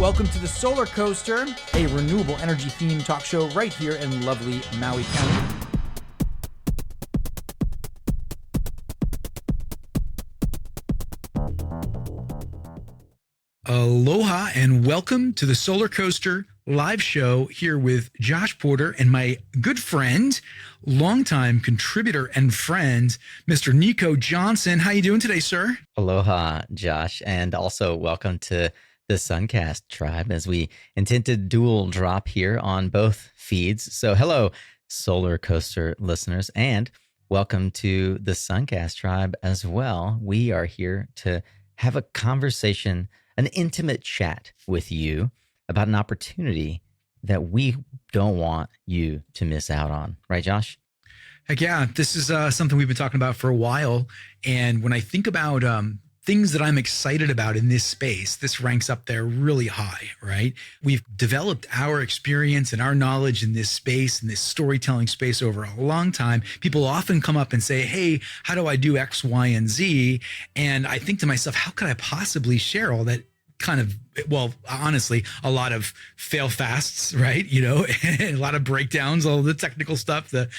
Welcome to the Solar Coaster, a renewable energy themed talk show right here in lovely Maui County. Aloha and welcome to the Solar Coaster live show here with Josh Porter and my good friend, longtime contributor and friend, Mr. Nico Johnson. How you doing today, sir? Aloha, Josh, and also welcome to the Suncast tribe as we intend to dual drop here on both feeds. So hello, Solar Coaster listeners, and welcome to the Suncast tribe as well. We are here to have a conversation, an intimate chat with you about an opportunity that we don't want you to miss out on. Right, Josh? Heck yeah. This is something we've been talking about for a while. And when I think about things that I'm excited about in this space, this ranks up there really high, right? We've developed our experience and our knowledge in this space, in this storytelling space over a long time. People often come up and say, hey, how do I do X, Y, and Z? And I think to myself, how could I possibly share all that kind of, well, honestly, a lot of fail fasts, right? You know, a lot of breakdowns, all the technical stuff. But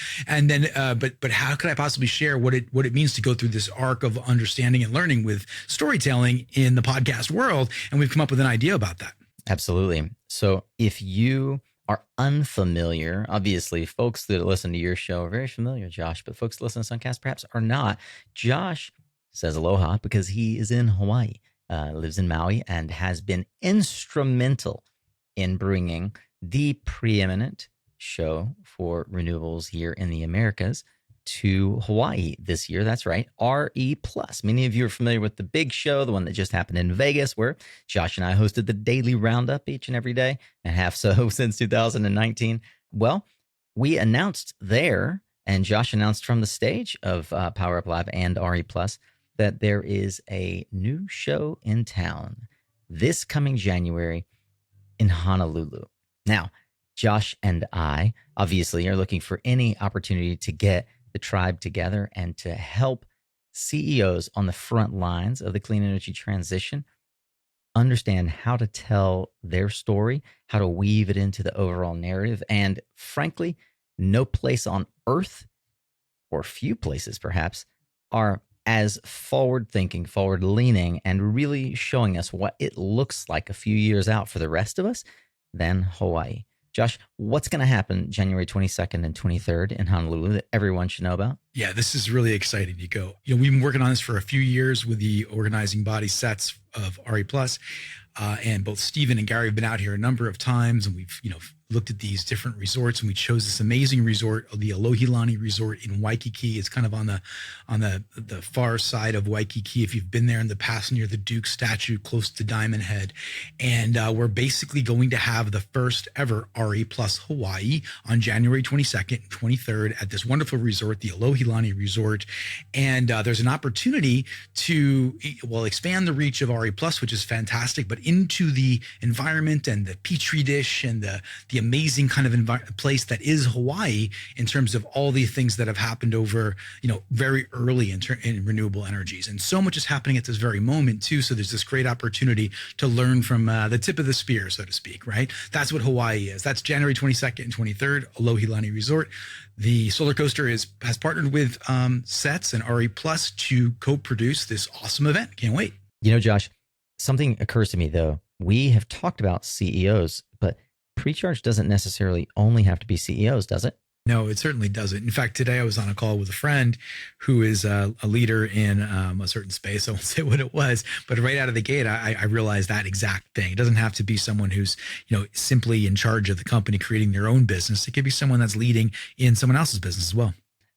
how could I possibly share what it means to go through this arc of understanding and learning with storytelling in the podcast world? And we've come up with an idea about that. Absolutely. So if you are unfamiliar, obviously folks that listen to your show are very familiar, Josh, but folks that listen to Suncast perhaps are not. Josh says aloha because he is in Hawaii. Lives in Maui and has been instrumental in bringing the preeminent show for renewables here in the Americas to Hawaii this year. That's right, RE Plus. Many of you are familiar with the big show, the one that just happened in Vegas, where Josh and I hosted the daily roundup each and every day, and have so since 2019. Well, we announced there, and Josh announced from the stage of Power Up Live and RE Plus, that there is a new show in town this coming January in Honolulu. Now, Josh and I obviously are looking for any opportunity to get the tribe together and to help CEOs on the front lines of the clean energy transition understand how to tell their story, how to weave it into the overall narrative. And frankly, no place on earth, or few places perhaps, are as forward-thinking, forward-leaning, and really showing us what it looks like a few years out for the rest of us than Hawaii. Josh, what's going to happen January 22nd and 23rd in Honolulu that everyone should know about? Yeah, this is really exciting, Nico. You know, we've been working on this for a few years with the organizing body sets of RE Plus, and both Stephen and Gary have been out here a number of times, and we've, looked at these different resorts, and we chose this amazing resort, the Alohilani Resort in Waikiki. It's kind of on the far side of Waikiki. If you've been there in the past, near the Duke statue, close to Diamond Head. And we're basically going to have the first ever RE Plus Hawaii on January 22nd and 23rd at this wonderful resort, the Alohilani Resort. And there's an opportunity to, expand the reach of RE Plus, which is fantastic, but into the environment and the petri dish and the amazing kind of place that is Hawaii in terms of all the things that have happened over, very early in renewable energies. And so much is happening at this very moment too. So there's this great opportunity to learn from the tip of the spear, so to speak, right? That's what Hawaii is. That's January 22nd and 23rd, Alohilani Resort. The Solar Coaster has partnered with Sets and RE Plus to co-produce this awesome event. Can't wait. Josh, something occurs to me though. We have talked about CEOs, but Precharge doesn't necessarily only have to be CEOs, does it? No, it certainly doesn't. In fact, today I was on a call with a friend who is a leader in a certain space. I won't say what it was, but right out of the gate, I realized that exact thing. It doesn't have to be someone who's, simply in charge of the company creating their own business. It could be someone that's leading in someone else's business as well.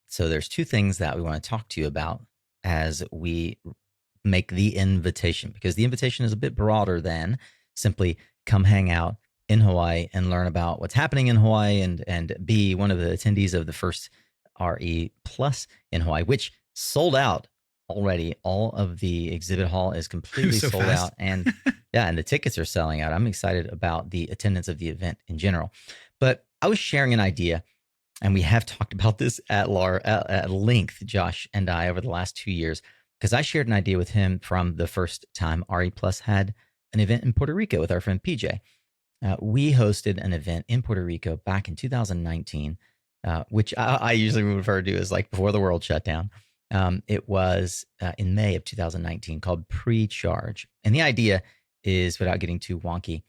So there's two things that we want to talk to you about as we make the invitation, because the invitation is a bit broader than simply come hang out in Hawaii and learn about what's happening in Hawaii and be one of the attendees of the first RE Plus in Hawaii, which sold out already. All of the exhibit hall is completely sold out, and and the tickets are selling out. I'm excited about the attendance of the event in general. But I was sharing an idea, and we have talked about this at length, Josh and I, over the last 2 years, because I shared an idea with him from the first time RE Plus had an event in Puerto Rico with our friend PJ. We hosted an event in Puerto Rico back in 2019, which I usually refer to as like before the world shut down. It was in May of 2019 called Pre-Charge. And the idea is, without getting too wonky,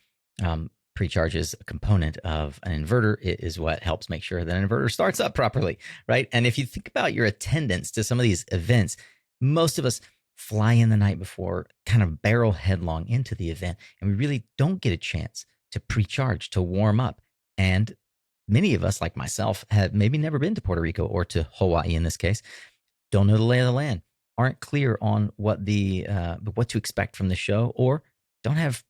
pre-charge is a component of an inverter. It is what helps make sure that an inverter starts up properly, right? And if you think about your attendance to some of these events, most of us fly in the night before, kind of barrel headlong into the event, and we really don't get a chance to pre-charge, to warm up. And many of us, like myself, have maybe never been to Puerto Rico or to Hawaii in this case, don't know the lay of the land, aren't clear on what to expect from the show, or don't have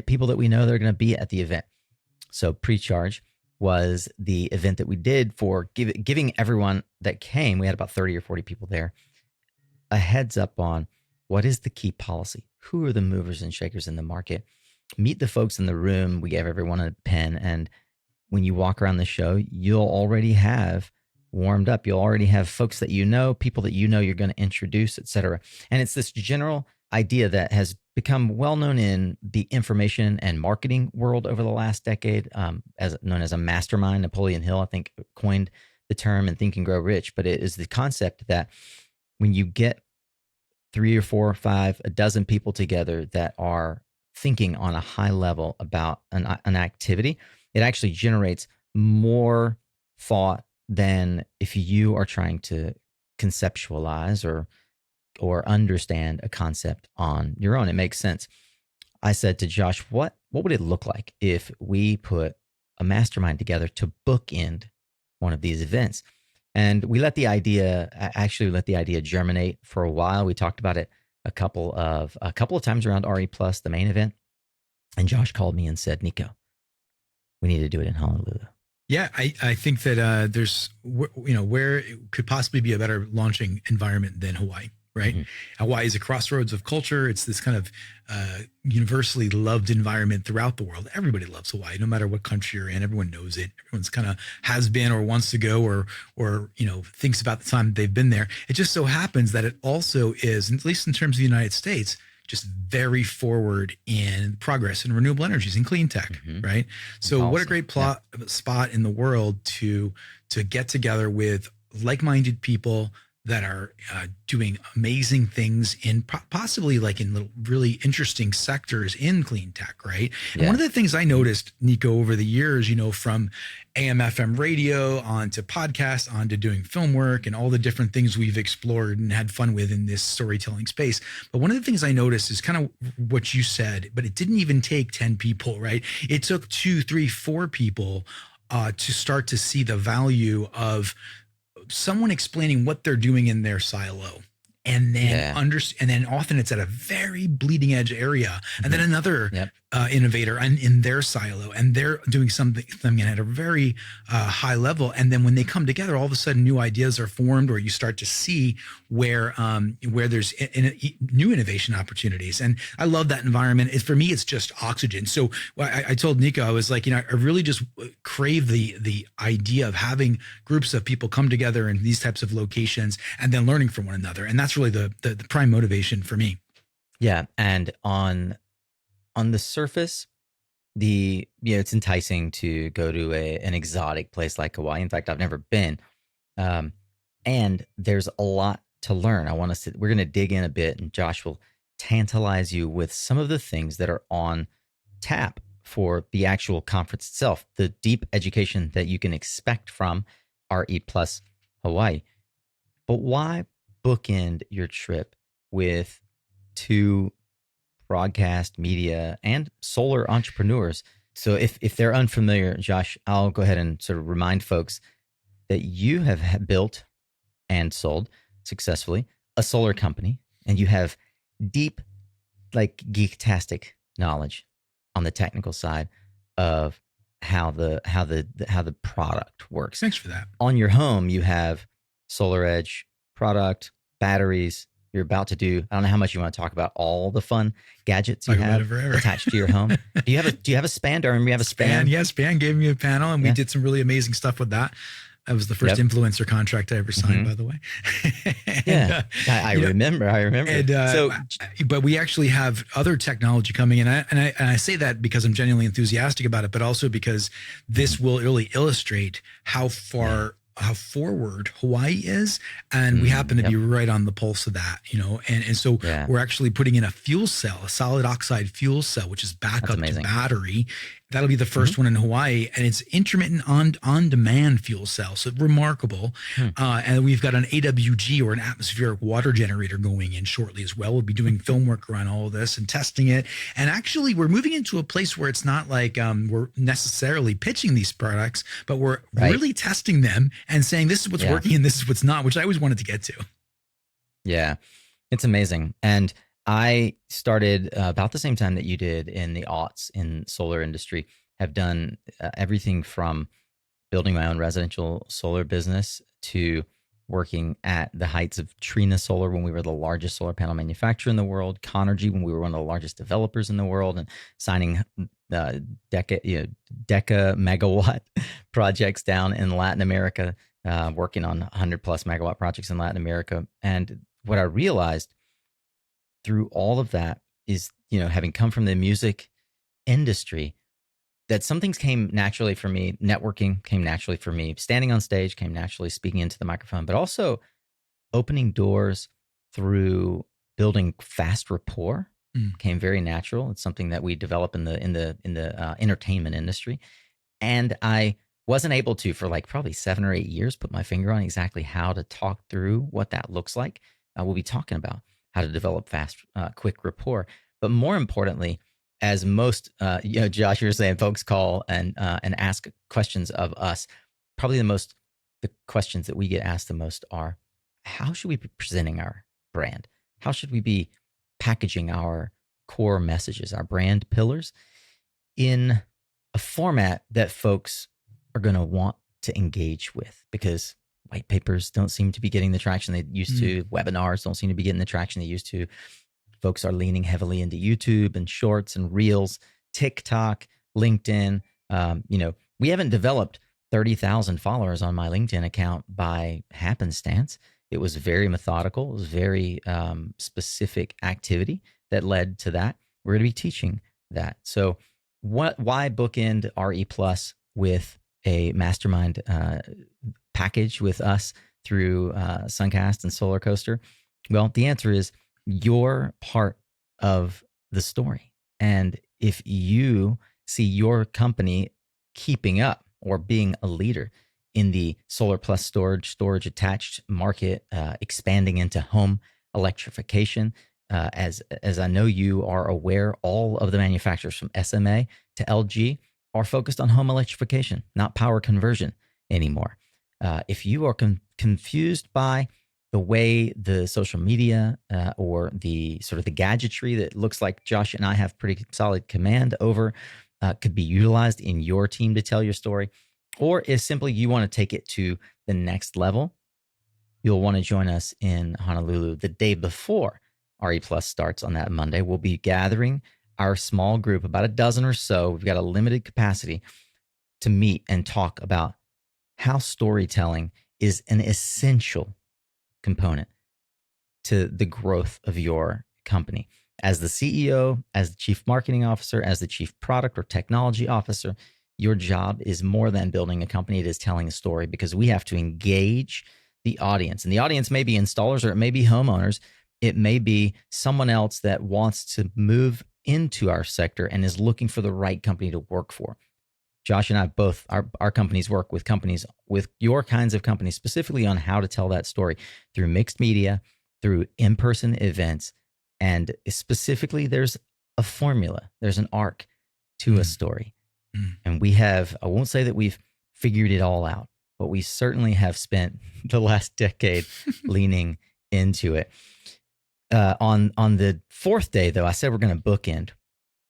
people that we know that are going to be at the event. So Pre-Charge was the event that we did for giving everyone that came, we had about 30 or 40 people there, a heads up on what is the key policy, who are the movers and shakers in the market, meet the folks in the room. We gave everyone a pen, and when you walk around the show, you'll already have warmed up. You'll already have folks that you know, people that you know you're going to introduce, etc. And it's this general idea that has become well known in the information and marketing world over the last decade, as known as a mastermind. Napoleon Hill, I think, coined the term in Think and Grow Rich. But it is the concept that when you get 3 or 4 or 5, a dozen people together that are thinking on a high level about an activity, it actually generates more thought than if you are trying to conceptualize or understand a concept on your own. It makes sense. I said to Josh, what would it look like if we put a mastermind together to bookend one of these events? And we let the idea germinate for a while. We talked about it a couple of times around RE Plus, the main event. And Josh called me and said, Nico, we need to do it in Honolulu. Yeah, I think that there's, where it could possibly be a better launching environment than Hawaii, right? Mm-hmm. Hawaii is a crossroads of culture. It's this kind of universally loved environment throughout the world. Everybody loves Hawaii, no matter what country you're in. Everyone knows it. Everyone's kind of has been or wants to go or thinks about the time they've been there. It just so happens that it also is, at least in terms of the United States, just very forward in progress in renewable energies and clean tech, right? So awesome. What a great spot in the world to get together with like-minded people that are doing amazing things in possibly like in little really interesting sectors in clean tech, right? Yeah. And one of the things I noticed, Nico, over the years, from AM/FM radio onto podcasts, onto doing film work and all the different things we've explored and had fun with in this storytelling space. But one of the things I noticed is kind of what you said, but it didn't even take 10 people, right? It took 2, 3, 4 people to start to see the value of someone explaining what they're doing in their silo, and then and then often it's at a very bleeding edge area, and then another innovator in their silo, and they're doing something at a very high level, and then when they come together, all of a sudden new ideas are formed, or you start to see where there's new innovation opportunities. And I love that environment. For me, it's just oxygen. So I told Nico, I was like, I really just crave the idea of having groups of people come together in these types of locations and then learning from one another. And that's really the prime motivation for me. Yeah. And on the surface, it's enticing to go to an exotic place like Hawaii. In fact, I've never been. And there's a lot to learn. We're going to dig in a bit, and Josh will tantalize you with some of the things that are on tap for the actual conference itself, the deep education that you can expect from RE Plus Hawaii. But why bookend your trip with 2 broadcast, media, and solar entrepreneurs? So if they're unfamiliar, Josh, I'll go ahead and sort of remind folks that you have built and sold successfully a solar company, and you have deep, like, geektastic knowledge on the technical side of how the product works. Thanks for that. On your home, you have Solar Edge product, batteries. You're about to do, I don't know how much you want to talk about all the fun gadgets you have attached to your home. Do you have a Span? Do I remember you have a Span? Yeah, Span gave me a panel, and we did some really amazing stuff with that. That was the first Yep. influencer contract I ever signed, Mhm. by the way. And, Yeah, I you know, remember. I remember. and So but we actually have other technology coming in, and I say that because I'm genuinely enthusiastic about it, but also because this will really illustrate how yeah. forward Hawaii is, and we happen to be Yep. right on the pulse of that, and so Yeah. we're actually putting in a fuel cell, a solid oxide fuel cell, which is That's backup to amazing. battery. That'll be the Mhm. first one in Hawaii, and it's intermittent on demand fuel cell, so remarkable. Hmm. And we've got an AWG, or an atmospheric water generator, going in shortly as well. We'll be doing film work around all of this and testing it. And actually, we're moving into a place where it's not like we're necessarily pitching these products, but we're Right. really testing them and saying this is what's Yeah. working and this is what's not, which I always wanted to get to. Yeah, it's amazing. And I started about the same time that you did in the aughts in solar industry. Have done everything from building my own residential solar business to working at the heights of Trina Solar when we were the largest solar panel manufacturer in the world, Conergy when we were one of the largest developers in the world, and signing deca megawatt projects down in Latin America, working on 100 plus megawatt projects in Latin America. And what I realized through all of that is, having come from the music industry, that some things came naturally for me. Networking came naturally for me. Standing on stage came naturally, speaking into the microphone, but also opening doors through building fast rapport came very natural. It's something that we develop in the entertainment industry. And I wasn't able to, for like probably 7 or 8 years, put my finger on exactly how to talk through what that looks like. We'll be talking about how to develop fast, quick rapport. But more importantly, as most, Josh, you were saying, folks call and ask questions of us. Probably the questions that we get asked the most are, how should we be presenting our brand? How should we be packaging our core messages, our brand pillars, in a format that folks are going to want to engage with? Because white papers don't seem to be getting the traction they used to. Webinars don't seem to be getting the traction they used to. Folks are leaning heavily into YouTube and shorts and reels, TikTok, LinkedIn. We haven't developed 30,000 followers on my LinkedIn account by happenstance. It was very methodical. It was very specific activity that led to that. We're going to be teaching that. So why bookend RE Plus with a mastermind package with us through Suncast and Solar Coaster? Well, the answer is you're part of the story. And if you see your company keeping up or being a leader in the solar plus storage attached market, expanding into home electrification, as I know you are aware, all of the manufacturers from SMA to LG are focused on home electrification, not power conversion anymore. If you are confused by the way the social media or the sort of the gadgetry that looks like Josh and I have pretty solid command over could be utilized in your team to tell your story, or if simply you want to take it to the next level, you'll want to join us in Honolulu the day before RE Plus starts on that Monday. We'll be gathering our small group, about a dozen or so. We've got a limited capacity to meet and talk about how storytelling is an essential component to the growth of your company. As the CEO, as the chief marketing officer, as the chief product or technology officer, your job is more than building a company. It is telling a story, because we have to engage the audience. And the audience may be installers, or it may be homeowners. It may be someone else that wants to move into our sector and is looking for the right company to work for. Josh and I both, our companies work with companies, with your kinds of companies, specifically on how to tell that story through mixed media, through in-person events. And specifically, there's a formula, there's an arc to a story. And we have, I won't say that we've figured it all out, but we certainly have spent the last decade leaning into it. On the fourth day, though, I said we're going to bookend.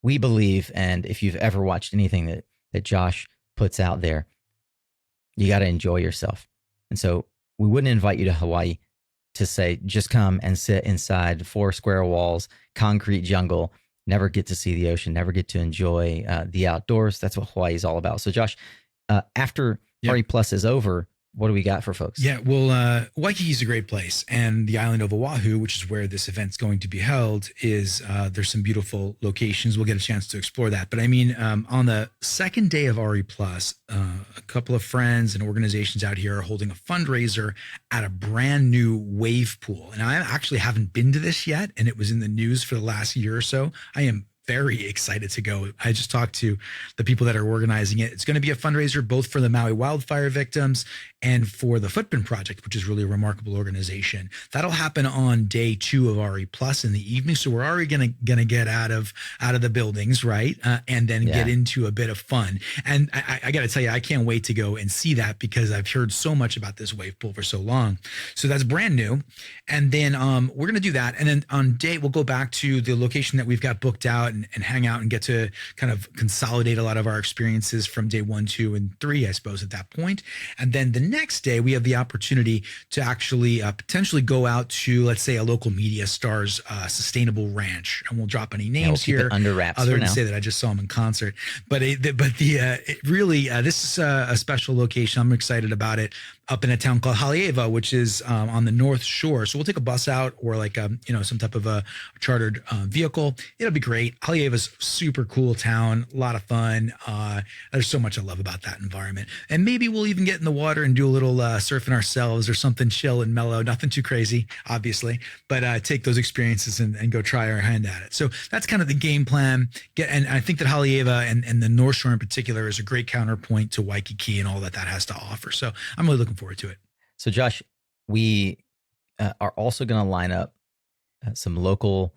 We believe, and if you've ever watched anything that Josh puts out there, you got to enjoy yourself. And so we wouldn't invite you to Hawaii to say, just come and sit inside 4 square walls, concrete jungle, never get to see the ocean, never get to enjoy the outdoors. That's what Hawaii is all about. So Josh, after RE Plus is over, what do we got for folks? Yeah, well, Waikiki is a great place, and the island of Oahu, which is where this event's going to be held, is there's some beautiful locations. We'll get a chance to explore that. But I mean, on the second day of RE Plus, a couple of friends and organizations out here are holding a fundraiser at a brand new wave pool, and I actually haven't been to this yet, and it was in the news for the last year or so. I am very excited to go. I just talked to the people that are organizing it. It's going to be a fundraiser both for the Maui wildfire victims and for the Footprint Project, which is really a remarkable organization. That'll happen on day 2 of RE Plus in the evening. So we're already gonna get out of the buildings, right? And then get into a bit of fun. And I got to tell you, I can't wait to go and see that because I've heard so much about this wave pool for so long. So that's brand new. And then we're gonna do that. And then on day, we'll go back to the location that we've got booked out and hang out and get to kind of consolidate a lot of our experiences from day 1, 2, and 3, I suppose, at that point. And then the next day, we have the opportunity to actually potentially go out to, let's say, a local media star's sustainable ranch. And we'll drop any names keep here. it under wraps other for than now. say that I just saw them in concert. But it really, this is a special location. I'm excited about it. Up in a town called Haleiwa, which is on the North Shore. So we'll take a bus out or like some type of a chartered vehicle. It'll be great. Haleiwa's super cool town, a lot of fun. There's so much I love about that environment. And maybe we'll even get in the water and do a little surfing ourselves or something chill and mellow. Nothing too crazy, obviously, but take those experiences and go try our hand at it. So that's kind of the game plan. And I think that Haleiwa and the North Shore in particular is a great counterpoint to Waikiki and all that has to offer. So I'm really looking forward to it. So Josh, we are also going to line up some local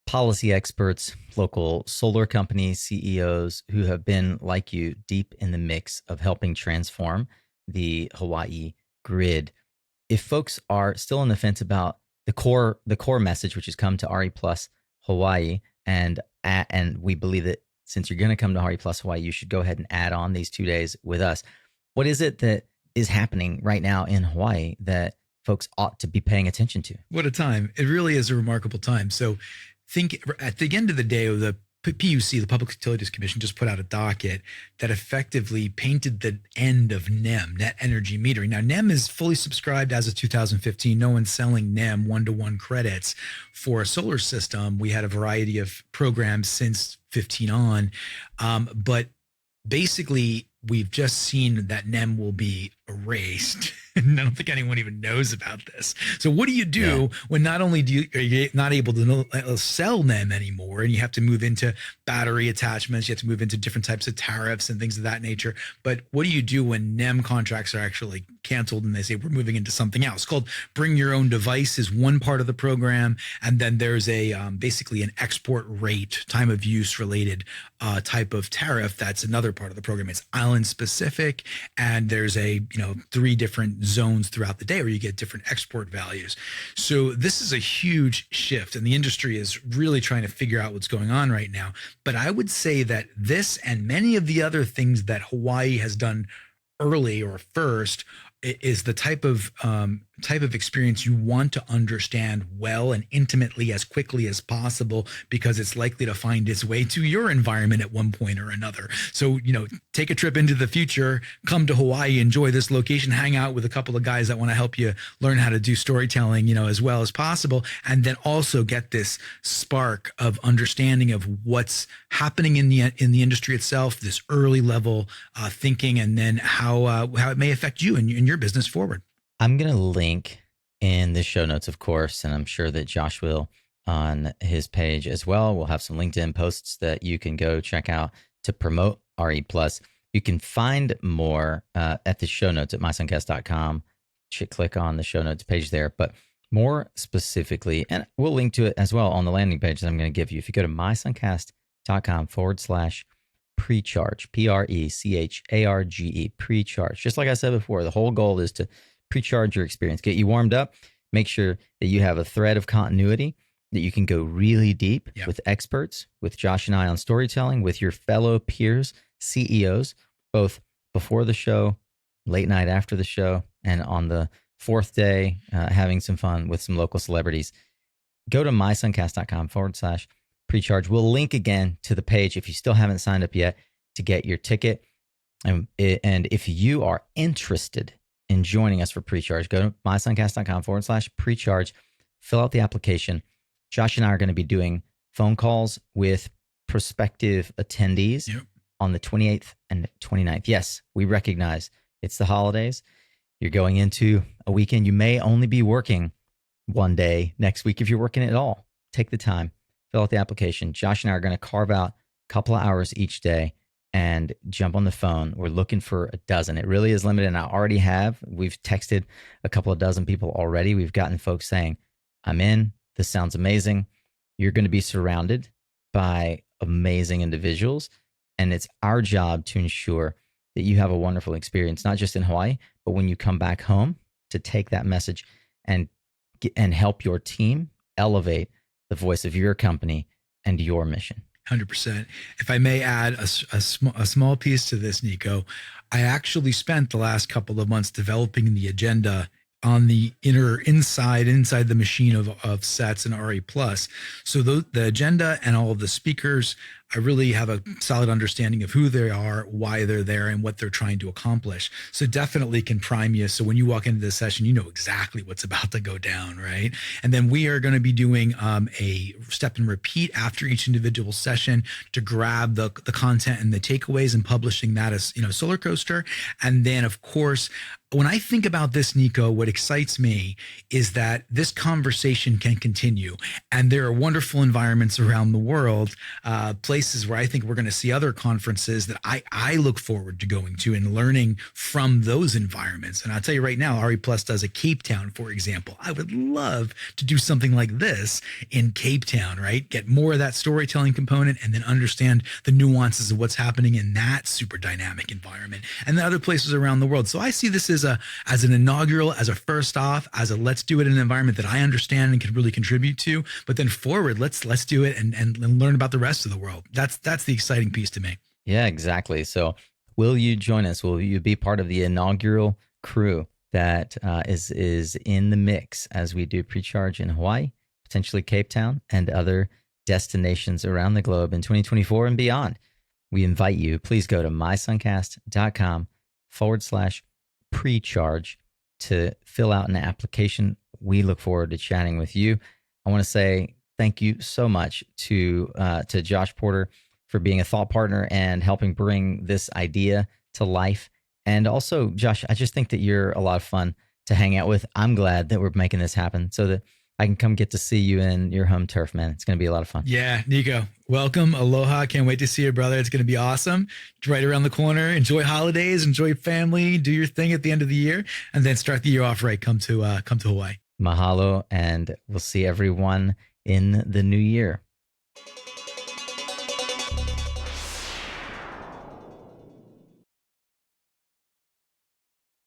policy experts, local solar company CEOs who have been, like you, deep in the mix of helping transform the Hawaii grid. If folks are still on the fence about the core message, which has come to RE Plus Hawaii, and we believe that since you're going to come to RE Plus Hawaii, you should go ahead and add on these 2 days with us. What is it that is happening right now in Hawaii that folks ought to be paying attention to? What a time. It really is a remarkable time. So think at the end of the day, the PUC, the Public Utilities Commission, just put out a docket that effectively painted the end of NEM, net energy metering. Now, NEM is fully subscribed as of 2015. No one's selling NEM one-to-one credits for a solar system. We had a variety of programs since 15 on, but basically, we've just seen that NEM will be erased. And I don't think anyone even knows about this. So what do you do when not only are you not able to sell NEM anymore, and you have to move into battery attachments, you have to move into different types of tariffs and things of that nature. But what do you do when NEM contracts are actually canceled and they say we're moving into something else? Called Bring Your Own Device is one part of the program. And then there's a basically an export rate, time of use related type of tariff. That's another part of the program. It's island specific. And there's 3 different zones throughout the day where you get different export values. So this is a huge shift, and the industry is really trying to figure out what's going on right now. But I would say that this and many of the other things that Hawaii has done early or first is the type of experience you want to understand well and intimately as quickly as possible, because it's likely to find its way to your environment at one point or another. So, take a trip into the future, come to Hawaii, enjoy this location, hang out with a couple of guys that want to help you learn how to do storytelling, as well as possible. And then also get this spark of understanding of what's happening in the industry itself, this early level thinking, and then how it may affect you and your business forward. I'm going to link in the show notes, of course, and I'm sure that Josh will on his page as well. We'll have some LinkedIn posts that you can go check out to promote RE Plus. You can find more at the show notes at mysuncast.com. Click on the show notes page there. But more specifically, and we'll link to it as well on the landing page that I'm going to give you. If you go to mysuncast.com/precharge, PRECHARGE, precharge. Just like I said before, the whole goal is to precharge your experience, get you warmed up, make sure that you have a thread of continuity, that you can go really deep with experts, with Josh and I on storytelling, with your fellow peers, CEOs, both before the show, late night after the show, and on the 4th day, having some fun with some local celebrities. Go to mysuncast.com/precharge. We'll link again to the page if you still haven't signed up yet to get your ticket. And if you are interested in joining us for Precharge, go to mysuncast.com/precharge, fill out the application. Josh and I are going to be doing phone calls with prospective attendees on the 28th and 29th. Yes, we recognize it's the holidays. You're going into a weekend. You may only be working one day next week. If you're working at all, take the time, fill out the application. Josh and I are going to carve out a couple of hours each day and jump on the phone. We're looking for a dozen. It really is limited. And I already have. We've texted a couple of dozen people already. We've gotten folks saying, I'm in. This sounds amazing. You're going to be surrounded by amazing individuals. And it's our job to ensure that you have a wonderful experience, not just in Hawaii, but when you come back home, to take that message and help your team elevate the voice of your company and your mission. 100%. If I may add a small piece to this, Nico, I actually spent the last couple of months developing the agenda on the inside the machine of sets and RE Plus. So the agenda and all of the speakers, I really have a solid understanding of who they are, why they're there, and what they're trying to accomplish. So definitely can prime you. So when you walk into the session, you know exactly what's about to go down, right? And then we are going to be doing a step and repeat after each individual session to grab the content and the takeaways and publishing that as, Solar Coaster. And then, of course, when I think about this, Nico, what excites me is that this conversation can continue. And there are wonderful environments around the world, places where I think we're going to see other conferences that I look forward to going to and learning from those environments. And I'll tell you right now, RE Plus does a Cape Town, for example. I would love to do something like this in Cape Town, right? Get more of that storytelling component and then understand the nuances of what's happening in that super dynamic environment and the other places around the world. So I see this as an inaugural, as a first off, as a let's do it in an environment that I understand and can really contribute to. But then forward, let's do it and learn about the rest of the world. That's the exciting piece to me. Yeah, exactly. So will you join us? Will you be part of the inaugural crew that is in the mix as we do Precharge in Hawaii, potentially Cape Town, and other destinations around the globe in 2024 and beyond? We invite you. Please go to mysuncast.com/precharge to fill out an application. We look forward to chatting with you. I want to say thank you so much to Josh Porter for being a thought partner and helping bring this idea to life. And also, Josh, I just think that you're a lot of fun to hang out with. I'm glad that we're making this happen so that I can come get to see you in your home turf, man. It's going to be a lot of fun. Yeah, Nico, welcome. Aloha. Can't wait to see you, brother. It's going to be awesome. It's right around the corner. Enjoy holidays, enjoy family, do your thing at the end of the year, and then start the year off right. Come to Hawaii. Mahalo, and we'll see everyone in the new year.